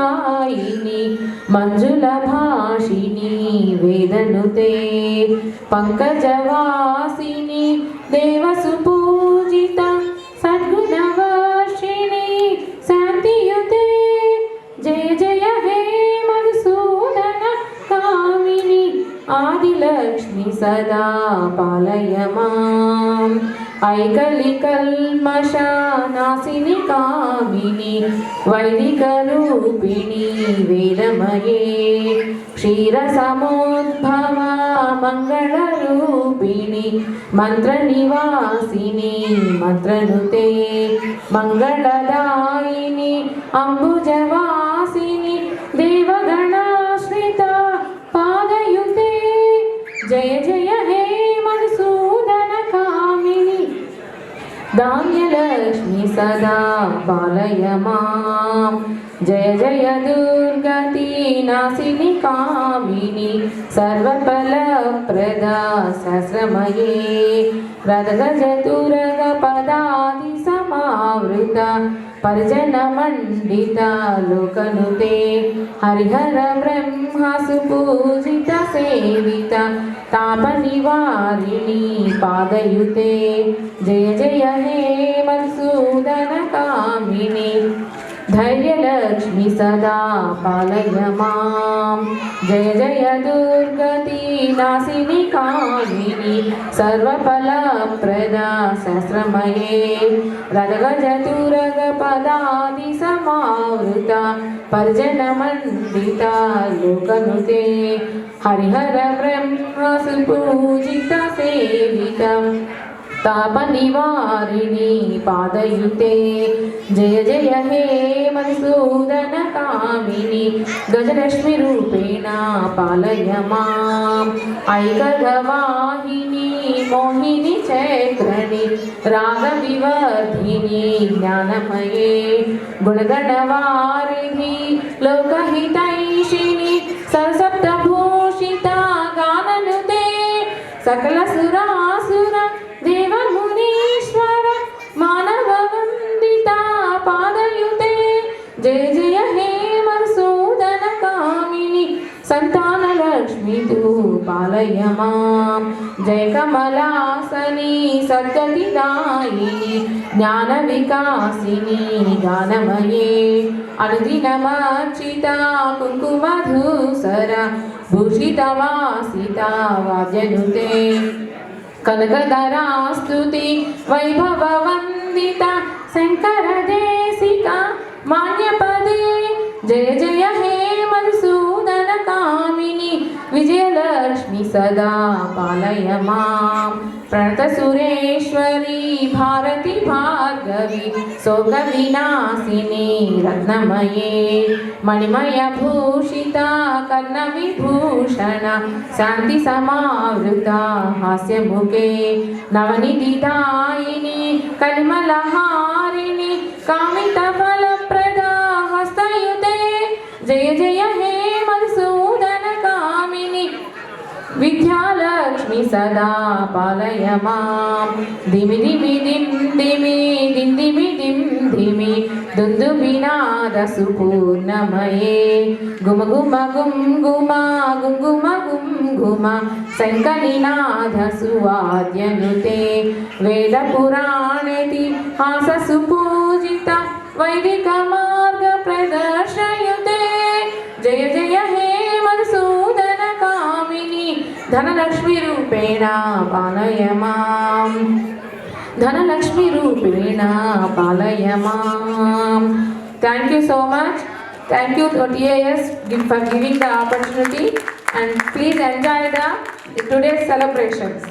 दायिनी मंजुल भाषिनी वेदनुते पंकजवासिनी देवसुपूजिता सद्गुणवर्षिणी शांतियुते जय जय हे मधुसूदन कामिनी आदिलक्ष्मी सदा पालय माम् ऐकलिकल्मषनाशिनि कामिनी वैदिकरूपिणी वेदमये क्षीरसमुद्भवा मङ्गलरूपिणी मन्त्रनिवासिनी मन्त्रनुते मङ्गलदायिनी अम्बुजवासिनी देवगणाश्रिता पादयुते जय जय हे धान्यलक्ष्मी सदा पालय माम् जय जय दुर्गति नाशिनि कामिनी सर्वफलप्रदा सहस्रमये रथगजतुरगपदादि समावृता परिजनमण्डिता लोकनुते हरिहर ब्रह्म सुपूजिता सेविता तापनिवारिणी पादयुते जय जय हे मधुसूदन कामिनी धैर्यलक्ष्मी सदा पालय माम् जय जय दुर्गति नाशिनि कामिनी सर्वफलप्रदा सहस्रमये रथगजतुरगपदादि समावृता परिजनमण्डिता लोकनुते हरिहर ब्रह्म सुपूजिता सेविता तापनिवारिणी पादयुते जय जय हे मधुसूदन कामिनी गजलक्ष्मी रूपेण पालय माम् ऐकगवाहिनी मोहिनी चैत्रणी रागविवर्धिनी ज्ञानमये गुणगणवारिधि लोकहितैषिणी सरसप्तभूषिता गाननुते सकलसुरासुर देवमुनीश्वर मानववन्दिता पादयुते जय जय हे मधुसूदन कामिनी संतानलक्ष्मी तु पालय माम् जय कमलासनी सद्गतिदायिनी ज्ञानविकासिनी गानमये अनुदिनमर्चिता कुङ्कुमधूसरा भूषितवासिता वाद्यनुते कनकधरास्तुति वैभववन्दिता शङ्करदेशिका मान्यपदे जय जय हे मधुसूदन कामिनी विजयलक्ष्मी सदा पालय माम् प्रणतसुरेश्वरी भारती भार्गवी शोकविनाशिनी रत्नमये मणिमयभूषिता कर्णविभूषण शान्तिसमावृता हास्यमुखे नवनिधिदायिनी कलिमलहारिणी कामितफलप्रदा हस्तयुते जय जय हे मधुसूदन कामिनी विद्यालक्ष्मी सदा पालय माम् धिमि धिमि धिं धिमि धिं धिमि धिं धिमि दुन्दुभिनादसुपूर्णमये गुम गुम गुं गुमा गुं गुम गुं गुमा शङ्खनिनादसुवाद्यनुते वेदपुराणेति हाससुपूजिता वैदिकमार्गप्रदर्शयुते जय जय हे मधुसूदन कामिनी धनलक्ष्मी रूपेण पालय माम् धनलक्ष्मी रूपेण पालय माम् Thank you so much. Thank you to TAS for giving the opportunity, and please enjoy the today's celebrations.